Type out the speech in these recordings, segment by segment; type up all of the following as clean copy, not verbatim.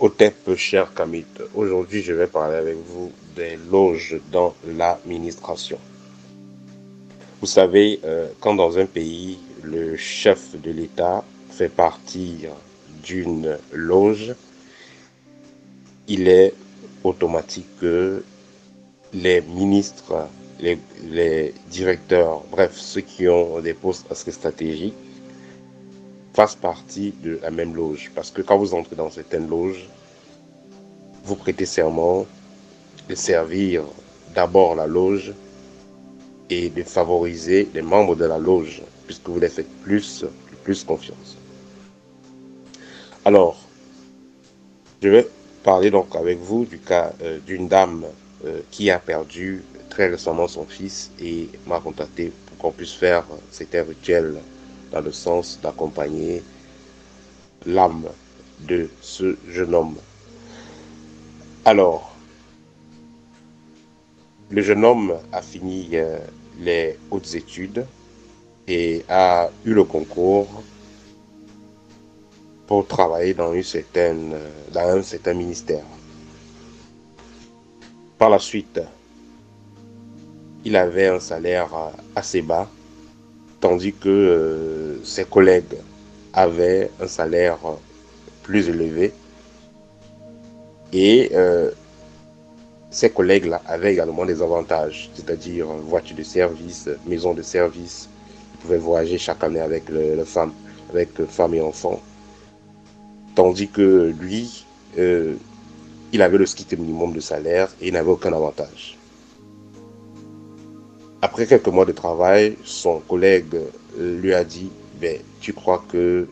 Otep, cher Kamit, aujourd'hui je vais parler avec vous des loges dans l'administration. Vous savez, quand dans un pays, le chef de l'État fait partir d'une loge, il est automatique que les ministres, les directeurs, bref, ceux qui ont des postes assez stratégiques, fassent partie de la même loge. Parce que quand vous entrez dans certaines loges, vous prêtez serment de servir d'abord la loge et de favoriser les membres de la loge, puisque vous les faites plus confiance. Alors, je vais parler donc avec vous du cas d'une dame qui a perdu très récemment son fils et m'a contacté pour qu'on puisse faire certains rituels dans le sens d'accompagner l'âme de ce jeune homme. Alors, le jeune homme a fini les hautes études et a eu le concours pour travailler dans un certain ministère. Par la suite, il avait un salaire assez bas, tandis que ses collègues avaient un salaire plus élevé et ses collègues-là avaient également des avantages, c'est-à-dire voiture de service, maison de service. Ils pouvaient voyager chaque année avec avec femmes et enfants, tandis que lui, il avait le strict minimum de salaire et il n'avait aucun avantage. Après quelques mois de travail, son collègue lui a dit, ben, tu crois que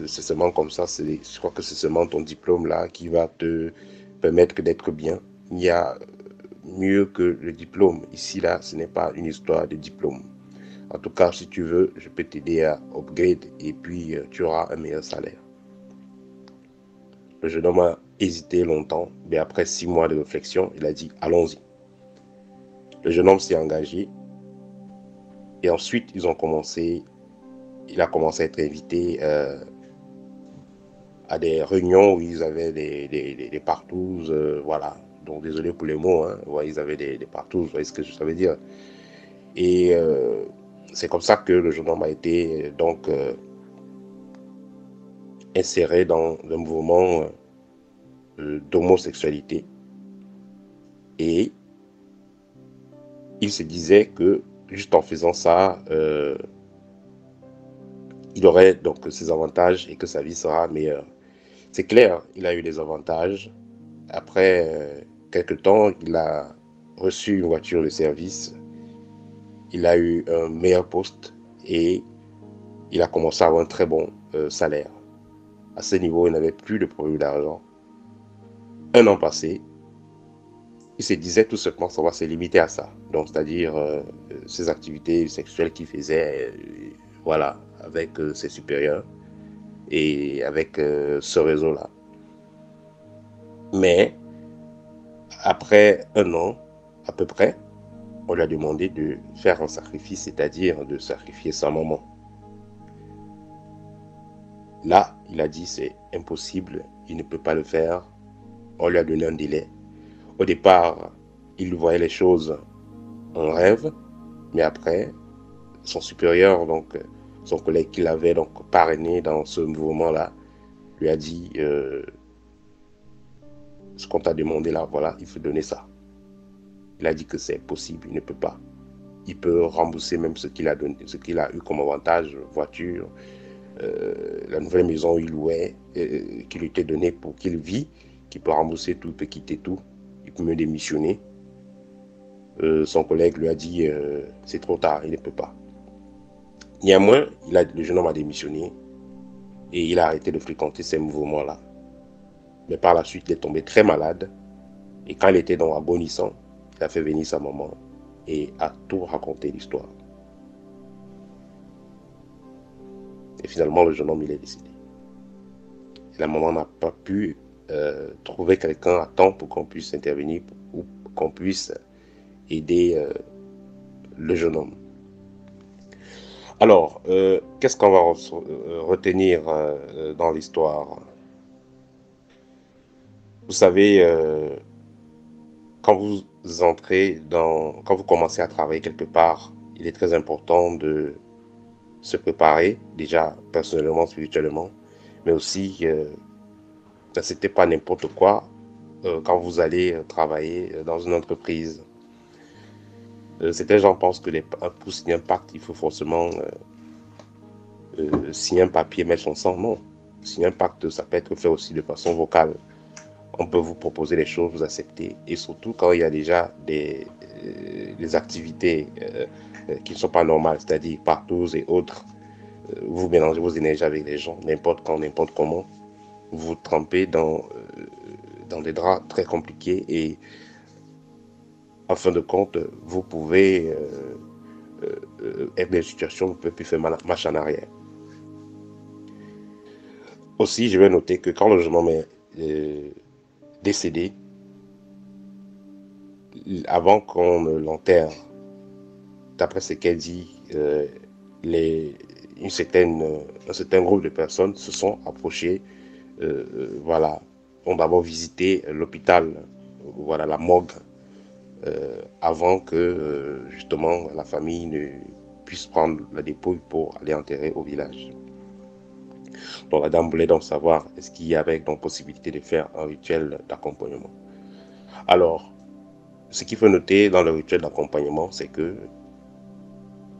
c'est seulement comme ça, je crois que c'est seulement ton diplôme là qui va te permettre d'être bien. Il y a mieux que le diplôme. Ici là, ce n'est pas une histoire de diplôme. En tout cas, si tu veux, je peux t'aider à upgrade et puis tu auras un meilleur salaire. Le jeune homme a hésité longtemps, mais après 6 mois de réflexion, il a dit, allons-y. Le jeune homme s'est engagé et ensuite il a commencé à être invité à des réunions où ils avaient des partous, voilà. Donc désolé pour les mots, hein. Ouais, ils avaient des partous, vous voyez ce que ça veut dire. Et c'est comme ça que le jeune homme a été donc inséré dans un mouvement d'homosexualité. Et il se disait que juste en faisant ça, il aurait donc ses avantages et que sa vie sera meilleure. C'est clair, il a eu des avantages. Après quelques temps, il a reçu une voiture de service, il a eu un meilleur poste et il a commencé à avoir un très bon salaire. À ce niveau, il n'avait plus de problème d'argent. Un an passé, il se disait tout simplement que ça va se limiter à ça. Donc, c'est-à-dire ses activités sexuelles qu'il faisait, voilà, avec ses supérieurs et avec ce réseau-là. Mais après un an, à peu près, on lui a demandé de faire un sacrifice, c'est-à-dire de sacrifier sa maman. Là, il a dit c'est impossible, il ne peut pas le faire. On lui a donné un délai. Au départ, il voyait les choses en rêve, mais après, son supérieur, donc son collègue qui l'avait donc parrainé dans ce mouvement-là, lui a dit ce qu'on t'a demandé là, voilà, il faut donner ça. Il a dit que c'est possible, il ne peut pas. Il peut rembourser même ce qu'il a donné, ce qu'il a eu comme avantage, voiture, la nouvelle maison où il louait, qui lui était donnée pour qu'il vit, qu'il peut rembourser tout, il peut quitter tout, il peut me démissionner. Son collègue lui a dit c'est trop tard, il ne peut pas. Néanmoins, le jeune homme a démissionné et il a arrêté de fréquenter ces mouvements-là. Mais par la suite, il est tombé très malade et quand il était donc agonissant, il a fait venir sa maman et a tout raconté l'histoire. Et finalement, le jeune homme, il est décédé. Et la maman n'a pas pu trouver quelqu'un à temps pour qu'on puisse intervenir ou qu'on puisse aider le jeune homme. Alors, qu'est-ce qu'on va retenir dans l'histoire? Vous savez, quand quand vous commencez à travailler quelque part, il est très important de se préparer, déjà personnellement, spirituellement, mais aussi n'acceptez pas n'importe quoi quand vous allez travailler dans une entreprise. Certains gens pensent que pour signer un pacte, il faut forcément signer un papier, mettre son sang. Non. Signer un pacte, ça peut être fait aussi de façon vocale. On peut vous proposer des choses, vous accepter. Et surtout quand il y a déjà des activités qui ne sont pas normales, c'est-à-dire partout et autres, vous mélangez vos énergies avec les gens, n'importe quand, n'importe comment. Vous vous trempez dans des draps très compliqués et en fin de compte, vous pouvez être dans une situation où vous ne pouvez plus faire marche en arrière. Aussi, je vais noter que quand le jeune homme est décédé, avant qu'on ne l'enterre, d'après ce qu'elle dit, un certain groupe de personnes se sont approchés, voilà, ont d'abord visité l'hôpital, voilà, la morgue, avant que justement la famille ne puisse prendre la dépouille pour aller enterrer au village. Donc la dame voulait donc savoir est-ce qu'il y avait donc possibilité de faire un rituel d'accompagnement. Alors, ce qu'il faut noter dans le rituel d'accompagnement, c'est que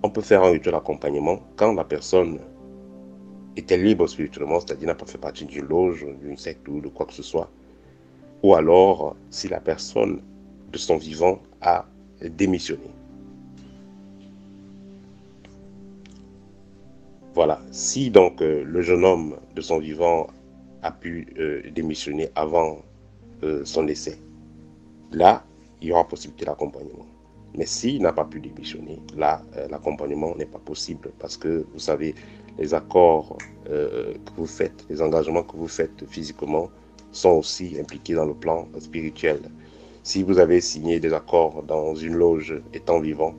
on peut faire un rituel d'accompagnement quand la personne était libre spirituellement, c'est-à-dire n'a pas fait partie d'une loge, d'une secte ou de quoi que ce soit, ou alors si la personne de son vivant a démissionné. Voilà, si donc le jeune homme de son vivant a pu démissionner avant son décès, là, il y aura possibilité d'accompagnement. Mais s'il n'a pas pu démissionner, là, l'accompagnement n'est pas possible parce que, vous savez, les accords que vous faites, les engagements que vous faites physiquement sont aussi impliqués dans le plan spirituel. Si vous avez signé des accords dans une loge étant vivant,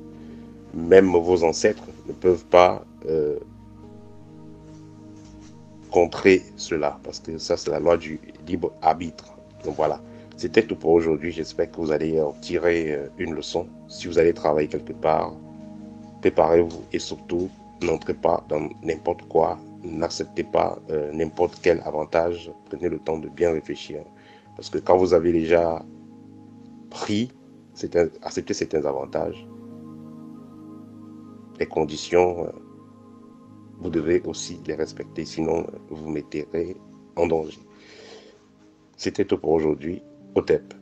même vos ancêtres ne peuvent pas contrer cela parce que ça, c'est la loi du libre arbitre. Donc voilà. C'était tout pour aujourd'hui. J'espère que vous allez en tirer une leçon. Si vous allez travailler quelque part, préparez-vous et surtout, n'entrez pas dans n'importe quoi. N'acceptez pas n'importe quel avantage. Prenez le temps de bien réfléchir. Parce que quand vous avez déjà accepté certains avantages, les conditions, vous devez aussi les respecter. Sinon, vous vous mettrez en danger. C'était tout pour aujourd'hui. Au TEP.